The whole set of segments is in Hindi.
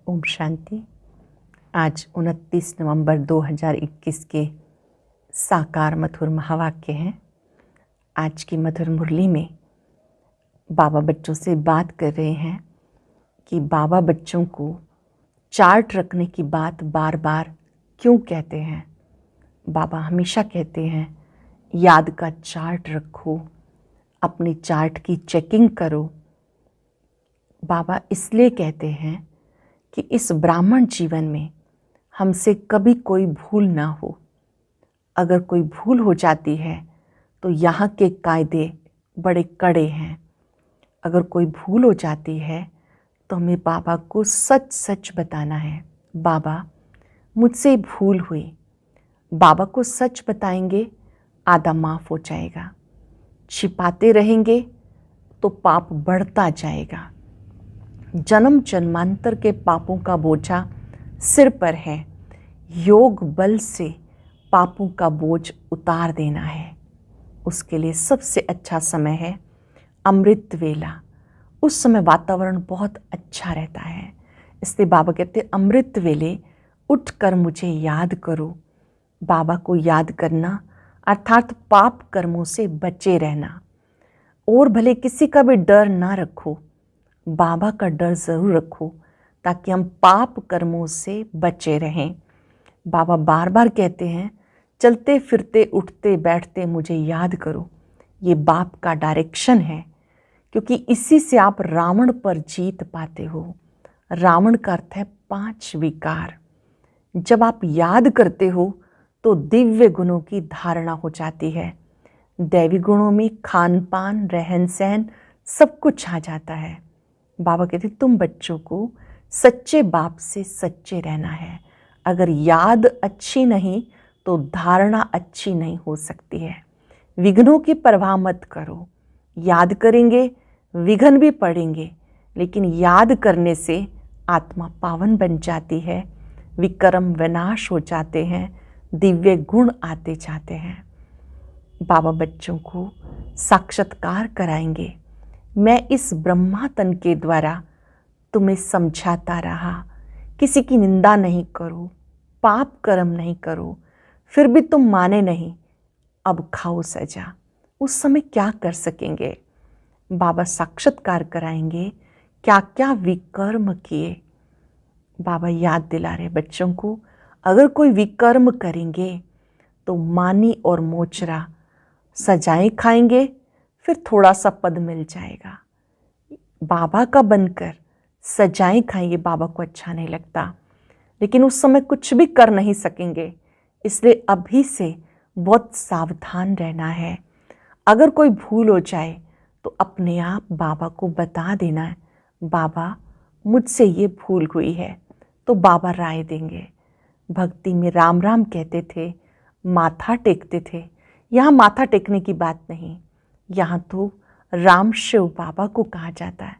ओम शांति। आज 29 नवंबर 2021 के साकार मधुर महावाक्य हैं। आज की मधुर मुरली में बाबा बच्चों से बात कर रहे हैं कि बाबा बच्चों को चार्ट रखने की बात बार बार क्यों कहते हैं। बाबा हमेशा कहते हैं याद का चार्ट रखो, अपने चार्ट की चेकिंग करो। बाबा इसलिए कहते हैं कि इस ब्राह्मण जीवन में हमसे कभी कोई भूल ना हो। अगर कोई भूल हो जाती है तो यहाँ के कायदे बड़े कड़े हैं। अगर कोई भूल हो जाती है तो हमें बाबा को सच सच बताना है, बाबा मुझसे भूल हुई। बाबा को सच बताएंगे, आधा माफ़ हो जाएगा। छिपाते रहेंगे तो पाप बढ़ता जाएगा। जन्म जन्मांतर के पापों का बोझा सिर पर है। योग बल से पापों का बोझ उतार देना है। उसके लिए सबसे अच्छा समय है अमृत वेला। उस समय वातावरण बहुत अच्छा रहता है। इसलिए बाबा कहते अमृत वेले उठकर मुझे याद करो। बाबा को याद करना अर्थात पाप कर्मों से बचे रहना। और भले किसी का भी डर ना रखो, बाबा का डर ज़रूर रखो ताकि हम पाप कर्मों से बचे रहें। बाबा बार बार कहते हैं चलते फिरते उठते बैठते मुझे याद करो। ये बाप का डायरेक्शन है, क्योंकि इसी से आप रावण पर जीत पाते हो। रावण का अर्थ है 5 विकार। जब आप याद करते हो तो दिव्य गुणों की धारणा हो जाती है। दैवी गुणों में खान पान रहन सहन सब कुछ आ जाता है। बाबा कहते तुम बच्चों को सच्चे बाप से सच्चे रहना है। अगर याद अच्छी नहीं तो धारणा अच्छी नहीं हो सकती है। विघ्नों की परवाह मत करो। याद करेंगे, विघ्न भी पड़ेंगे, लेकिन याद करने से आत्मा पावन बन जाती है। विकर्म विनाश हो जाते हैं, दिव्य गुण आते जाते हैं। बाबा बच्चों को साक्षात्कार कराएंगे। मैं इस ब्रह्मा तन के द्वारा तुम्हें समझाता रहा, किसी की निंदा नहीं करो, पाप कर्म नहीं करो, फिर भी तुम माने नहीं, अब खाओ सजा। उस समय क्या कर सकेंगे? बाबा साक्षात्कार कराएंगे क्या क्या विकर्म किए। बाबा याद दिला रहे बच्चों को अगर कोई विकर्म करेंगे तो मानी और मोचरा सजाएं खाएंगे, फिर थोड़ा सा पद मिल जाएगा। बाबा का बनकर सजाएं खाएंगे, बाबा को अच्छा नहीं लगता, लेकिन उस समय कुछ भी कर नहीं सकेंगे। इसलिए अभी से बहुत सावधान रहना है। अगर कोई भूल हो जाए तो अपने आप बाबा को बता देना है, बाबा मुझसे ये भूल हुई है, तो बाबा राय देंगे। भक्ति में राम राम कहते थे, माथा टेकते थे। यहाँ माथा टेकने की बात नहीं, यहाँ तो राम शिव बाबा को कहा जाता है।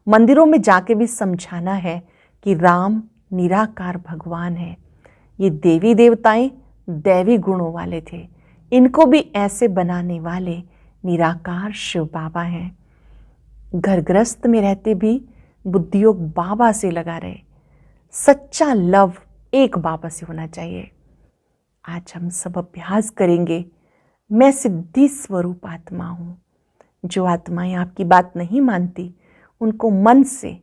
मंदिरों में जाके भी समझाना है कि राम निराकार भगवान है। ये देवी देवताएं दैवी गुणों वाले थे, इनको भी ऐसे बनाने वाले निराकार शिव बाबा हैं। घर गृहस्थ में रहते भी बुद्धियोग बाबा से लगा रहे। सच्चा लव एक बाबा से होना चाहिए। आज हम सब अभ्यास करेंगे। मैं सिद्धि स्वरूप आत्मा हूँ। जो आत्माएं आपकी बात नहीं मानती उनको मन से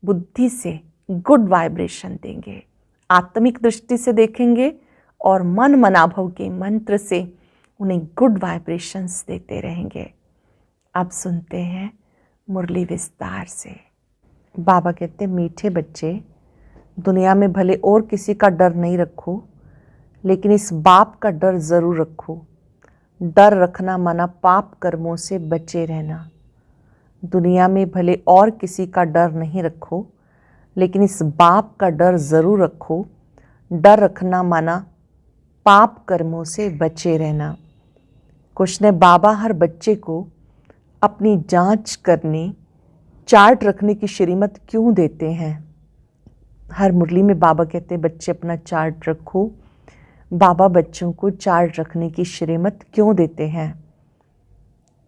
बुद्धि से गुड वाइब्रेशन देंगे। आत्मिक दृष्टि से देखेंगे और मन मनाभव के मंत्र से उन्हें गुड वाइब्रेशंस देते रहेंगे। अब सुनते हैं मुरली विस्तार से। बाबा कहते मीठे बच्चे, दुनिया में भले और किसी का डर नहीं रखो, लेकिन इस बाप का डर ज़रूर रखो। डर रखना माना पाप कर्मों से बचे रहना। दुनिया में भले और किसी का डर नहीं रखो, लेकिन इस बाप का डर ज़रूर रखो। डर रखना माना पाप कर्मों से बचे रहना। कुछ ने बाबा हर बच्चे को अपनी जांच करने, चार्ट रखने की श्रीमत क्यों देते हैं? हर मुरली में बाबा कहते हैं बच्चे अपना चार्ट रखो। बाबा बच्चों को चार्ट रखने की श्रीमत क्यों देते हैं?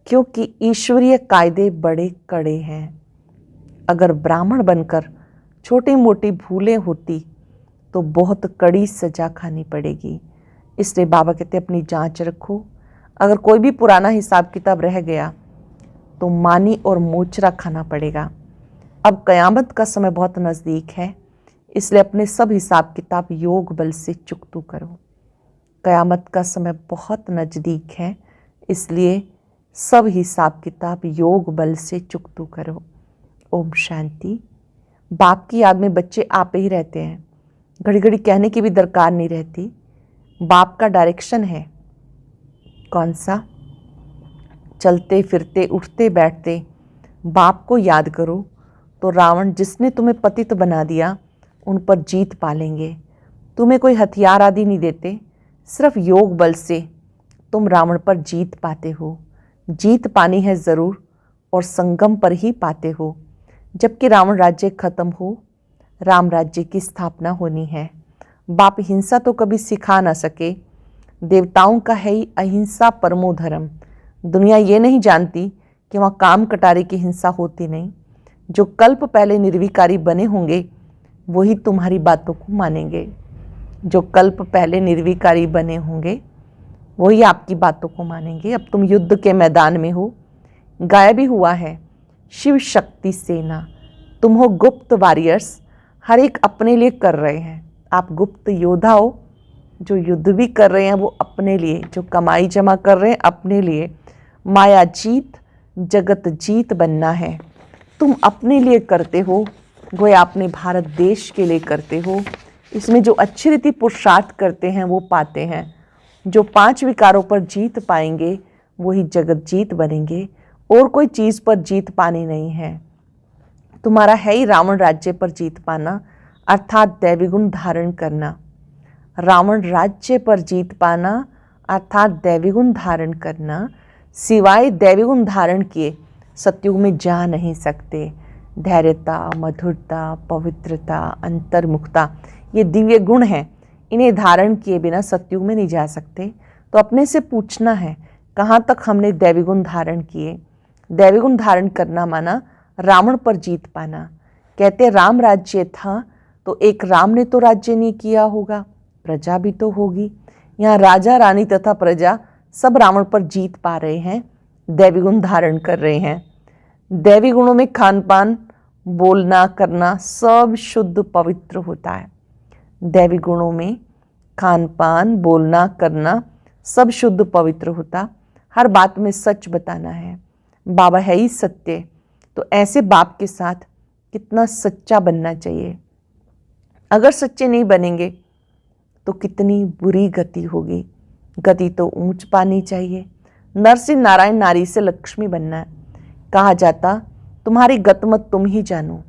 क्योंकि ईश्वरीय कायदे बड़े कड़े हैं। अगर ब्राह्मण बनकर छोटी मोटी भूलें होती तो बहुत कड़ी सज़ा खानी पड़ेगी। इसलिए बाबा कहते अपनी जांच रखो। अगर कोई भी पुराना हिसाब किताब रह गया तो मानी और मोचरा खाना पड़ेगा। अब क़यामत का समय बहुत नज़दीक है, इसलिए अपने सब हिसाब किताब योग बल से चुकतू करो। क़यामत का समय बहुत नज़दीक है, इसलिए सब हिसाब किताब योग बल से चुकतू करो। ओम शांति। बाप की याद में बच्चे आप ही रहते हैं, घड़ी घड़ी कहने की भी दरकार नहीं रहती। बाप का डायरेक्शन है कौन सा? चलते फिरते उठते बैठते बाप को याद करो तो रावण जिसने तुम्हें पतित बना दिया उन पर जीत पा लेंगे। तुम्हें कोई हथियार आदि नहीं देते, सिर्फ योग बल से तुम रावण पर जीत पाते हो। जीत पानी है ज़रूर और संगम पर ही पाते हो। जबकि रावण राज्य खत्म हो, राम राज्य की स्थापना होनी है। बाप हिंसा तो कभी सिखा ना सके, देवताओं का है ही अहिंसा परमो धर्म। दुनिया ये नहीं जानती कि वहाँ काम कटारे की हिंसा होती नहीं। जो कल्प पहले निर्विकारी बने होंगे वही तुम्हारी बातों को मानेंगे। जो कल्प पहले निर्विकारी बने होंगे वही आपकी बातों को मानेंगे। अब तुम युद्ध के मैदान में हो, गायब ही हुआ है शिव शक्ति सेना। तुम हो गुप्त वॉरियर्स, हर एक अपने लिए कर रहे हैं। आप गुप्त योद्धा हो, जो युद्ध भी कर रहे हैं वो अपने लिए, जो कमाई जमा कर रहे हैं अपने लिए। माया जीत जगत जीत बनना है। तुम अपने लिए करते हो, गोया अपने भारत देश के लिए करते हो। इसमें जो अच्छी रीति पुरुषार्थ करते हैं वो पाते हैं। जो 5 विकारों पर जीत पाएंगे वही जगत जीत बनेंगे, और कोई चीज़ पर जीत पानी नहीं है। तुम्हारा है ही रावण राज्य पर जीत पाना, अर्थात दैवी गुण धारण करना। रावण राज्य पर जीत पाना अर्थात दैवी गुण धारण करना, सिवाय दैवी गुण धारण किए सतयुग में जा नहीं सकते। धैर्यता, मधुरता, पवित्रता, अंतर्मुखता, ये दिव्य गुण हैं। इन्हें धारण किए बिना सतयुग में नहीं जा सकते। तो अपने से पूछना है कहाँ तक हमने दैवी गुण धारण किए। दैवी गुण धारण करना माना रावण पर जीत पाना। कहते राम राज्य था तो एक राम ने तो राज्य नहीं किया होगा, प्रजा भी तो होगी। यहाँ राजा रानी तथा प्रजा सब रावण पर जीत पा रहे हैं, दैवी गुण धारण कर रहे हैं। दैवी गुणों में खान पान, बोलना, करना सब शुद्ध पवित्र होता है। दैवी गुणों में खान पान, बोलना, करना सब शुद्ध पवित्र होता। हर बात में सच बताना है। बाबा है ही सत्य, तो ऐसे बाप के साथ कितना सच्चा बनना चाहिए। अगर सच्चे नहीं बनेंगे तो कितनी बुरी गति होगी। गति तो ऊंच पानी चाहिए। नर से नारायण, नारी से लक्ष्मी बनना है। कहा जाता तुम्हारी गत मत तुम ही जानो।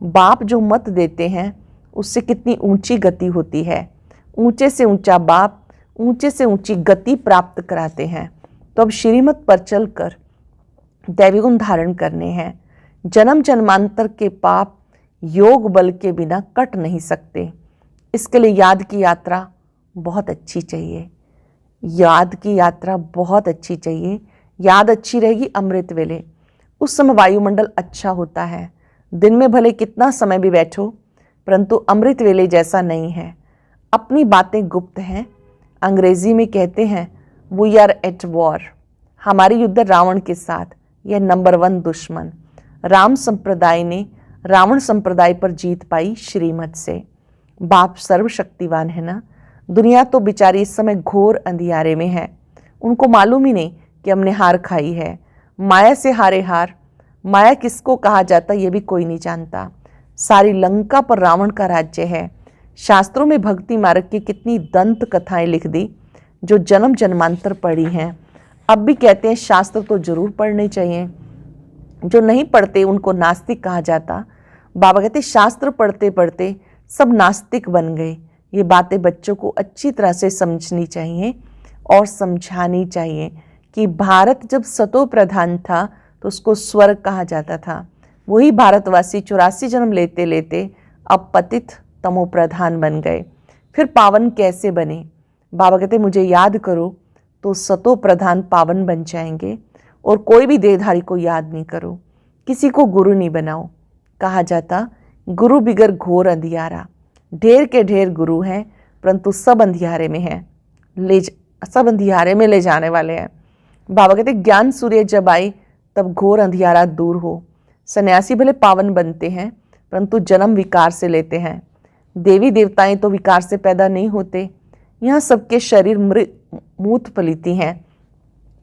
बाप जो मत देते हैं उससे कितनी ऊंची गति होती है। ऊंचे से ऊंचा बाप ऊंचे से ऊंची गति प्राप्त कराते हैं। तो अब श्रीमत पर चलकर दैवी गुण धारण करने हैं। जन्म जन्मांतर के पाप योग बल के बिना कट नहीं सकते। इसके लिए याद की यात्रा बहुत अच्छी चाहिए। याद की यात्रा बहुत अच्छी चाहिए। याद अच्छी रहेगी अमृत वेले, उस समय वायुमंडल अच्छा होता है। दिन में भले कितना समय भी बैठो, परंतु अमृत वेले जैसा नहीं है। अपनी बातें गुप्त हैं। अंग्रेजी में कहते हैं वी आर एट वॉर। हमारी युद्ध रावण के साथ, यह नंबर 1 दुश्मन। राम संप्रदाय ने रावण संप्रदाय पर जीत पाई श्रीमत से। बाप सर्वशक्तिवान है ना। दुनिया तो बेचारी इस समय घोर अंधियारे में है। उनको मालूम ही नहीं कि हमने हार खाई है। माया से हारे हार। माया किसको कहा जाता ये भी कोई नहीं जानता। सारी लंका पर रावण का राज्य है। शास्त्रों में भक्ति मार्ग की कितनी दंत कथाएं लिख दी जो जन्म जन्मांतर पढ़ी हैं। अब भी कहते हैं शास्त्र तो जरूर पढ़ने चाहिए। जो नहीं पढ़ते उनको नास्तिक कहा जाता। बाबा कहते शास्त्र पढ़ते पढ़ते सब नास्तिक बन गए। ये बातें बच्चों को अच्छी तरह से समझनी चाहिए और समझानी चाहिए कि भारत जब सतो प्रधान था तो उसको स्वर्ग कहा जाता था। वही भारतवासी 84 जन्म लेते लेते अब पतित तमो प्रधान बन गए। फिर पावन कैसे बने? बाबा कहते मुझे याद करो तो सतो प्रधान पावन बन जाएंगे। और कोई भी देहधारी को याद नहीं करो, किसी को गुरु नहीं बनाओ। कहा जाता गुरु बिगर घोर अंधियारा। ढेर के ढेर गुरु हैं, परंतु सब अंधियारे में हैं, सब अंधियारे में ले जाने वाले हैं। बाबा कहते ज्ञान सूर्य जब आई तब घोर अंधियारा दूर हो। सन्यासी भले पावन बनते हैं, परंतु जन्म विकार से लेते हैं। देवी देवताएं तो विकार से पैदा नहीं होते। यहाँ सबके शरीर मूत पलीती हैं।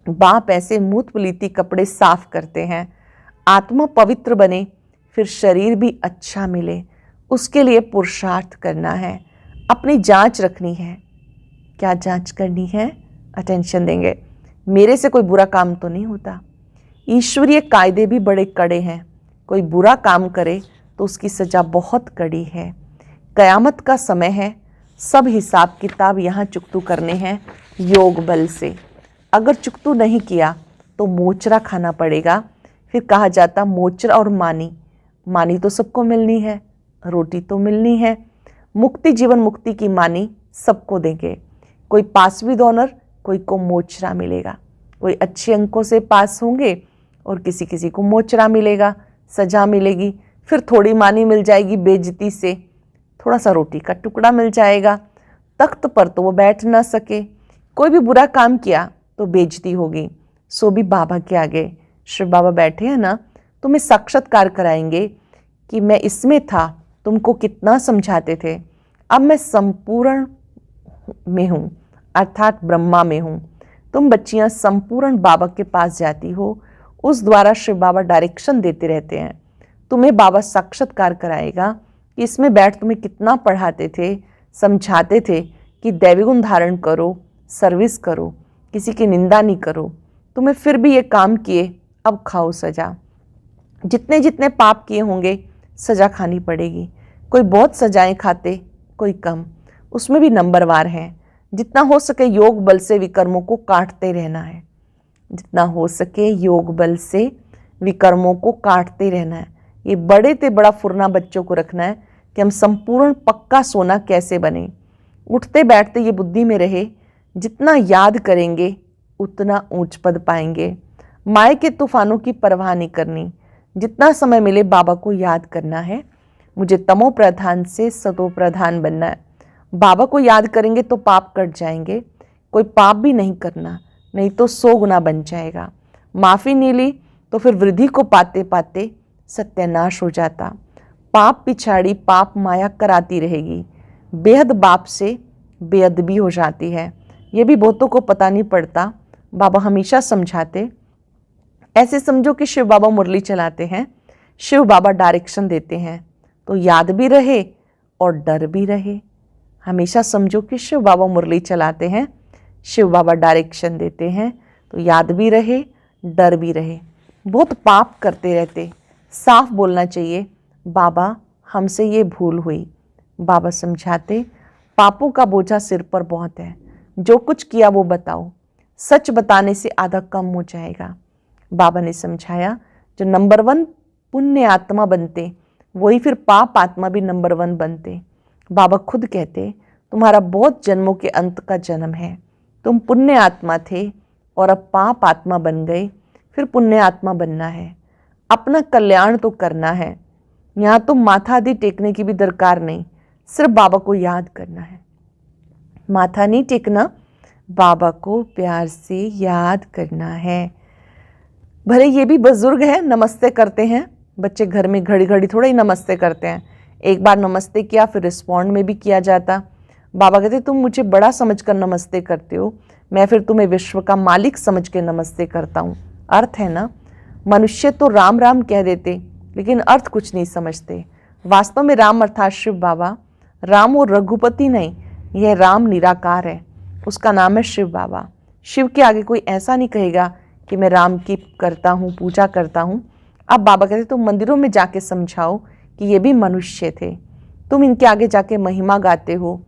बाप ऐसे मूत पलीती कपड़े साफ करते हैं। आत्मा पवित्र बने, फिर शरीर भी अच्छा मिले, उसके लिए पुरुषार्थ करना है, अपनी जांच रखनी है। क्या जांच करनी है? अटेंशन देंगे। मेरे से कोई बुरा काम तो नहीं होता। ईश्वरीय कायदे भी बड़े कड़े हैं। कोई बुरा काम करे तो उसकी सजा बहुत कड़ी है। कयामत का समय है, सब हिसाब किताब यहाँ चुकतू करने हैं योग बल से। अगर चुकतू नहीं किया तो मोचरा खाना पड़ेगा। फिर कहा जाता मोचरा और मानी तो सबको मिलनी है, रोटी तो मिलनी है। मुक्ति जीवन मुक्ति की मानी सबको देंगे। कोई पास विद ऑनर, कोई को मोचरा मिलेगा। कोई अच्छे अंकों से पास होंगे और किसी किसी को मोचरा मिलेगा, सजा मिलेगी। फिर थोड़ी मानी मिल जाएगी बेइज्जती से, थोड़ा सा रोटी का टुकड़ा मिल जाएगा। तख्त पर तो वो बैठ ना सके। कोई भी बुरा काम किया तो बेइज्जती होगी, सो भी बाबा के आगे शिव बाबा बैठे हैं ना, तुम्हें साक्षात्कार कराएंगे कि मैं इसमें था, तुमको कितना समझाते थे, अब मैं संपूर्ण में हूँ, अर्थात ब्रह्मा में हूँ। तुम बच्चियाँ संपूर्ण बाबा के पास जाती हो, उस द्वारा शिव बाबा डायरेक्शन देते रहते हैं। तुम्हें बाबा साक्षात्कार कराएगा कि इसमें बैठ तुम्हें कितना पढ़ाते थे, समझाते थे कि दैवी गुण धारण करो, सर्विस करो, किसी की निंदा नहीं करो। तुम्हें फिर भी ये काम किए, अब खाओ सजा। जितने जितने पाप किए होंगे सजा खानी पड़ेगी। कोई बहुत सजाएं खाते, कोई कम, उसमें भी नंबरवार हैं। जितना हो सके योग बल से विकर्मों को काटते रहना है। जितना हो सके योग बल से विकर्मों को काटते रहना है। ये बड़े ते बड़ा फुरना बच्चों को रखना है कि हम संपूर्ण पक्का सोना कैसे बने। उठते बैठते ये बुद्धि में रहे, जितना याद करेंगे उतना ऊंच पद पाएंगे। माया के तूफानों की परवाह नहीं करनी। जितना समय मिले बाबा को याद करना है। मुझे तमो प्रधान से सतो प्रधान बनना है। बाबा को याद करेंगे तो पाप कट जाएंगे। कोई पाप भी नहीं करना, नहीं तो 100 गुना बन जाएगा। माफ़ी नहीं ली तो फिर वृद्धि को पाते पाते सत्यानाश हो जाता। पाप पिछाड़ी पाप माया कराती रहेगी। बेहद बाप से बेअदबी हो जाती है। ये भी बहुतों को पता नहीं पड़ता। बाबा हमेशा समझाते, ऐसे समझो कि शिव बाबा मुरली चलाते हैं, शिव बाबा डायरेक्शन देते हैं, तो याद भी रहे और डर भी रहे। हमेशा समझो कि शिव बाबा मुरली चलाते हैं, शिव बाबा डायरेक्शन देते हैं, तो याद भी रहे, डर भी रहे। बहुत पाप करते रहते, साफ बोलना चाहिए, बाबा हमसे ये भूल हुई। बाबा समझाते, पापों का बोझा सिर पर बहुत है, जो कुछ किया वो बताओ। सच बताने से आधा कम हो जाएगा। बाबा ने समझाया, जो नंबर 1 पुण्य आत्मा बनते वही फिर पाप आत्मा भी नंबर 1 बनते। बाबा खुद कहते, तुम्हारा बहुत जन्मों के अंत का जन्म है। तुम पुण्य आत्मा थे और अब पाप आत्मा बन गए, फिर पुण्य आत्मा बनना है। अपना कल्याण तो करना है। यहाँ तो माथा आदि टेकने की भी दरकार नहीं, सिर्फ बाबा को याद करना है। माथा नहीं टेकना, बाबा को प्यार से याद करना है। भले ये भी बुजुर्ग है, नमस्ते करते हैं। बच्चे घर में घड़ी घड़ी थोड़ा ही नमस्ते करते हैं। एक बार नमस्ते किया, फिर रिस्पॉन्ड में भी किया जाता। बाबा कहते, तुम मुझे बड़ा समझकर नमस्ते करते हो, मैं फिर तुम्हें विश्व का मालिक समझ के नमस्ते करता हूँ। अर्थ है ना, मनुष्य तो राम राम कह देते लेकिन अर्थ कुछ नहीं समझते। वास्तव में राम अर्थात शिव बाबा। राम और रघुपति नहीं, यह राम निराकार है, उसका नाम है शिव बाबा। शिव के आगे कोई ऐसा नहीं कहेगा कि मैं राम की करता हूँ, पूजा करता हूँ। अब बाबा कहते, तुम मंदिरों में जाके समझाओ कि ये भी मनुष्य थे। तुम इनके आगे जाके महिमा गाते हो,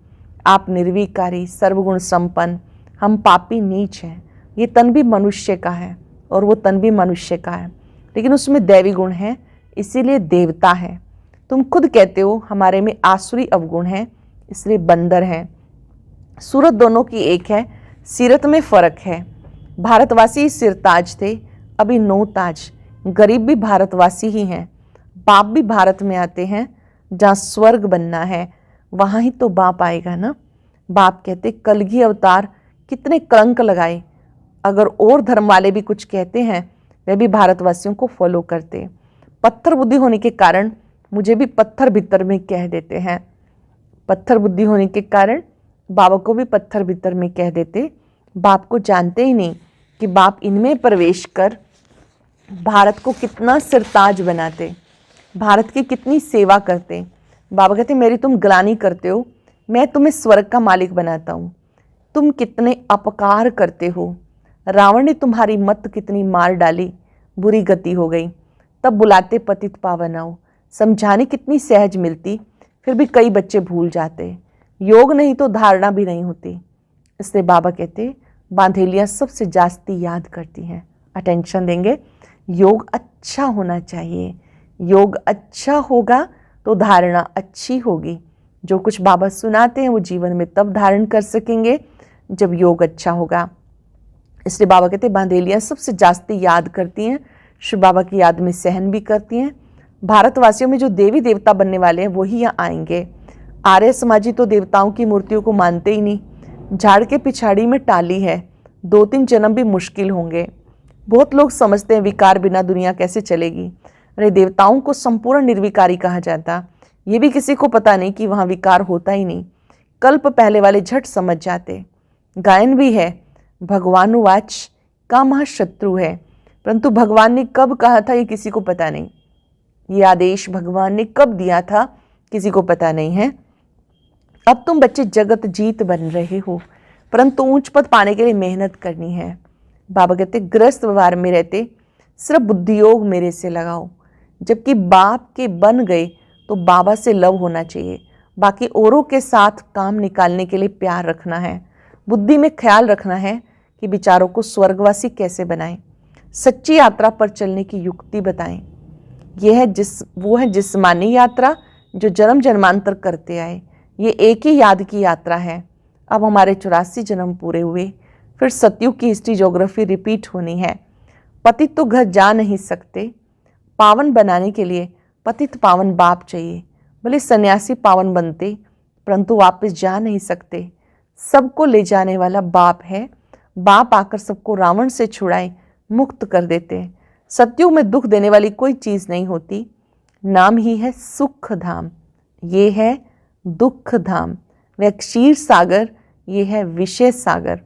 आप निर्विकारी सर्वगुण संपन्न, हम पापी नीच हैं। ये तन भी मनुष्य का है और वो तन भी मनुष्य का है, लेकिन उसमें दैवी गुण है, इसीलिए देवता है। तुम खुद कहते हो हमारे में आसुरी अवगुण है, इसलिए बंदर हैं। सूरत दोनों की एक है, सीरत में फ़र्क है। भारतवासी सिरताज थे, अभी 9 ताज। गरीब भी भारतवासी ही हैं, बाप भी भारत में आते हैं, जहाँ स्वर्ग बनना है वहाँ ही तो बाप आएगा ना। बाप कहते कलगी अवतार कितने कलंक लगाए। अगर और धर्म वाले भी कुछ कहते हैं वे भी भारतवासियों को फॉलो करते। पत्थर बुद्धि होने के कारण मुझे भी पत्थर भीतर में कह देते हैं। पत्थर बुद्धि होने के कारण बाबा को भी पत्थर भीतर में कह देते। बाप को जानते ही नहीं कि बाप इनमें प्रवेश कर भारत को कितना सिरताज बनाते, भारत की कितनी सेवा करते। बाबा कहते मेरी तुम ग्लानि करते हो, मैं तुम्हें स्वर्ग का मालिक बनाता हूँ। तुम कितने अपकार करते हो। रावण ने तुम्हारी मत कितनी मार डाली, बुरी गति हो गई। तब बुलाते पतित पावन आओ, समझाने कितनी सहज मिलती, फिर भी कई बच्चे भूल जाते। योग नहीं तो धारणा भी नहीं होती। इसलिए बाबा कहते बांधेलियाँ सबसे जास्ती याद करती हैं। अटेंशन देंगे। योग अच्छा होना चाहिए। योग अच्छा होगा तो धारणा अच्छी होगी। जो कुछ बाबा सुनाते हैं वो जीवन में तब धारण कर सकेंगे जब योग अच्छा होगा। इसलिए बाबा कहते हैं बांधेलियाँ सबसे जास्ती याद करती हैं, शिव बाबा की याद में सहन भी करती हैं। भारतवासियों में जो देवी देवता बनने वाले हैं वही यहाँ आएंगे। आर्य समाजी तो देवताओं की मूर्तियों को मानते ही नहीं। झाड़ के पिछाड़ी में टाली है, 2-3 जन्म भी मुश्किल होंगे। बहुत लोग समझते हैं विकार बिना दुनिया कैसे चलेगी। अरे देवताओं को संपूर्ण निर्विकारी कहा जाता। ये भी किसी को पता नहीं कि वहाँ विकार होता ही नहीं। कल्प पहले वाले झट समझ जाते। गायन भी है, भगवानुवाच कामः शत्रु है, परंतु भगवान ने कब कहा था ये किसी को पता नहीं। ये आदेश भगवान ने कब दिया था किसी को पता नहीं है। अब तुम बच्चे जगत जीत बन रहे हो, परंतु ऊंच पद पाने के लिए मेहनत करनी है। बाबा कहते ग्रस्त व्यवहार में रहते सिर्फ बुद्धि योग मेरे से लगाओ। जबकि बाप के बन गए तो बाबा से लव होना चाहिए। बाकी औरों के साथ काम निकालने के लिए प्यार रखना है। बुद्धि में ख्याल रखना है कि विचारों को स्वर्गवासी कैसे बनाएं। सच्ची यात्रा पर चलने की युक्ति बताएं। वो है जिस्मानी यात्रा जो जन्म जन्मांतर करते आए। ये एक ही याद की यात्रा है। अब हमारे 84 जन्म पूरे हुए, फिर सतयुग की हिस्ट्री ज्योग्राफी रिपीट होनी है। पतित तो घर जा नहीं सकते। पावन बनाने के लिए पतित पावन बाप चाहिए। भले सन्यासी पावन बनते परंतु वापस जा नहीं सकते। सबको ले जाने वाला बाप है। बाप आकर सबको रावण से छुड़ाए मुक्त कर देते। सतयुग में दुख देने वाली कोई चीज़ नहीं होती। नाम ही है सुख धाम, ये है दुख धाम। वह क्षीर सागर, ये है विषय सागर।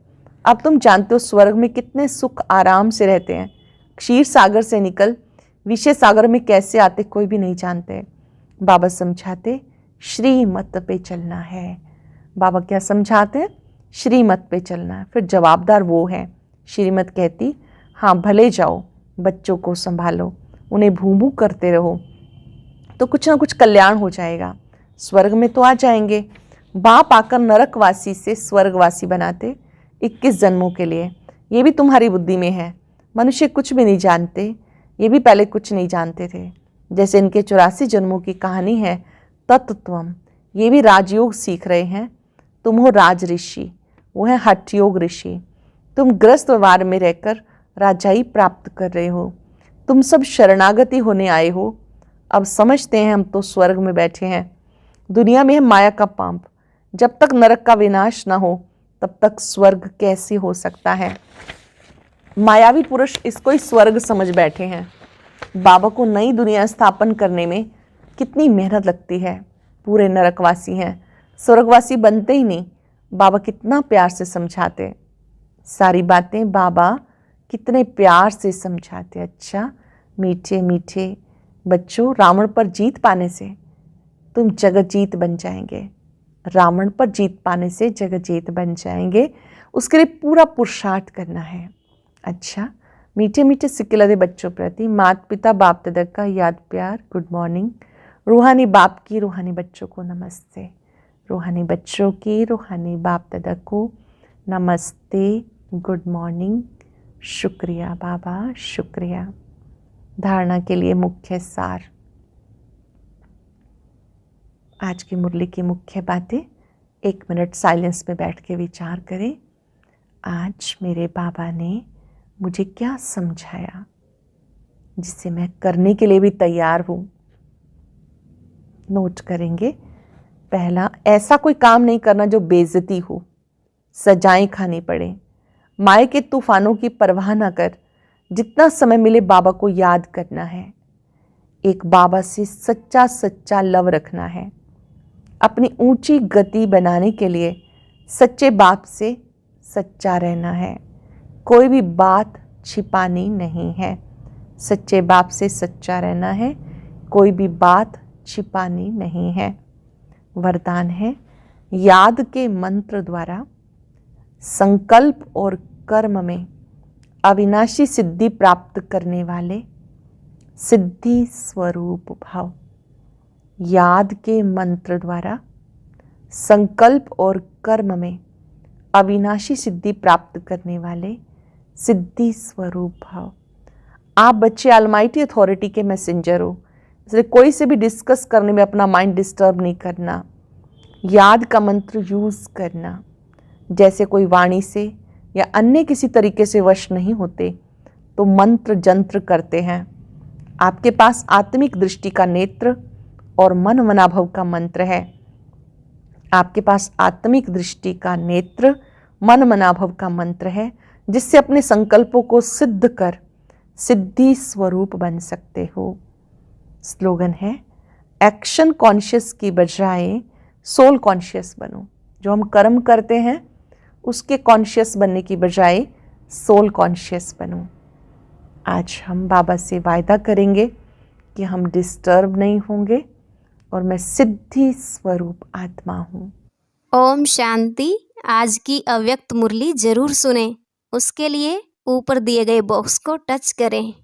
अब तुम जानते हो स्वर्ग में कितने सुख आराम से रहते हैं। क्षीर सागर से निकल विषय सागर में कैसे आते कोई भी नहीं जानते। बाबा समझाते श्रीमत पे चलना है। बाबा क्या समझाते हैं? श्रीमत पे चलना है। फिर जवाबदार वो है। श्रीमत कहती हाँ भले जाओ, बच्चों को संभालो, उन्हें भूमू करते रहो तो कुछ ना कुछ कल्याण हो जाएगा। स्वर्ग में तो आ जाएंगे। बाप आकर नरकवासी से स्वर्गवासी बनाते 21 जन्मों के लिए। ये भी तुम्हारी बुद्धि में है। मनुष्य कुछ भी नहीं जानते, ये भी पहले कुछ नहीं जानते थे। जैसे इनके 84 जन्मों की कहानी है तत्त्वम, ये भी राजयोग सीख रहे हैं। तुम हो राज ऋषि, वो है हठयोग ऋषि। तुम ग्रस्त व्यवहार में रहकर राजाई प्राप्त कर रहे हो। तुम सब शरणागति होने आए हो। अब समझते हैं हम तो स्वर्ग में बैठे हैं। दुनिया में है माया का पाप। जब तक नरक का विनाश ना हो तब तक स्वर्ग कैसे हो सकता है। मायावी पुरुष इसको ही स्वर्ग समझ बैठे हैं। बाबा को नई दुनिया स्थापन करने में कितनी मेहनत लगती है। पूरे नरकवासी हैं, स्वर्गवासी बनते ही नहीं। बाबा कितना प्यार से समझाते, सारी बातें बाबा कितने प्यार से समझाते। अच्छा मीठे मीठे बच्चों, रावण पर जीत पाने से तुम जगत जीत बन जाएंगे। रावण पर जीत पाने से जगत जीत बन जाएंगे। उसके लिए पूरा पुरुषार्थ करना है। अच्छा मीठे मीठे सिक्के लदे बच्चों प्रति माता पिता बाप दादा का याद प्यार। Good morning. रूहानी बाप की रूहानी बच्चों को नमस्ते। रूहानी बच्चों की रूहानी बाप दादा को नमस्ते। Good morning. शुक्रिया बाबा, शुक्रिया। धारणा के लिए मुख्य सार। आज की मुरली की मुख्य बातें 1 मिनट साइलेंस में बैठ के विचार करें। आज मेरे बाबा ने मुझे क्या समझाया जिससे मैं करने के लिए भी तैयार हूँ। नोट करेंगे। पहला, ऐसा कोई काम नहीं करना जो बेइज्जती हो, सजाएं खानी पड़े। माए के तूफानों की परवाह ना कर, जितना समय मिले बाबा को याद करना है। एक बाबा से सच्चा सच्चा लव रखना है। अपनी ऊंची गति बनाने के लिए सच्चे बाप से सच्चा रहना है। कोई भी बात छिपानी नहीं है। सच्चे बाप से सच्चा रहना है, कोई भी बात छिपानी नहीं है। वरदान है, याद के मंत्र द्वारा संकल्प और कर्म में अविनाशी सिद्धि प्राप्त करने वाले सिद्धि स्वरूप भाव। याद के मंत्र द्वारा संकल्प और कर्म में अविनाशी सिद्धि प्राप्त करने वाले सिद्धि स्वरूप भाव। आप बच्चे ऑलमाइटी अथॉरिटी के मैसेंजर हो, इसलिए कोई से भी डिस्कस करने में अपना माइंड डिस्टर्ब नहीं करना। याद का मंत्र यूज करना। जैसे कोई वाणी से या अन्य किसी तरीके से वश नहीं होते तो मंत्र जंत्र करते हैं। आपके पास आत्मिक दृष्टि का नेत्र और मन मनाभव का मंत्र है। आपके पास आत्मिक दृष्टि का नेत्र, मन मनाभव का मंत्र है, जिससे अपने संकल्पों को सिद्ध कर सिद्धि स्वरूप बन सकते हो। स्लोगन है, एक्शन कॉन्शियस की बजाय सोल कॉन्शियस बनो। जो हम कर्म करते हैं उसके कॉन्शियस बनने की बजाय सोल कॉन्शियस बनो। आज हम बाबा से वायदा करेंगे कि हम डिस्टर्ब नहीं होंगे और मैं सिद्धि स्वरूप आत्मा हूँ। ओम शांति। आज की अव्यक्त मुरली जरूर सुने। उसके लिए ऊपर दिए गए बॉक्स को टच करें।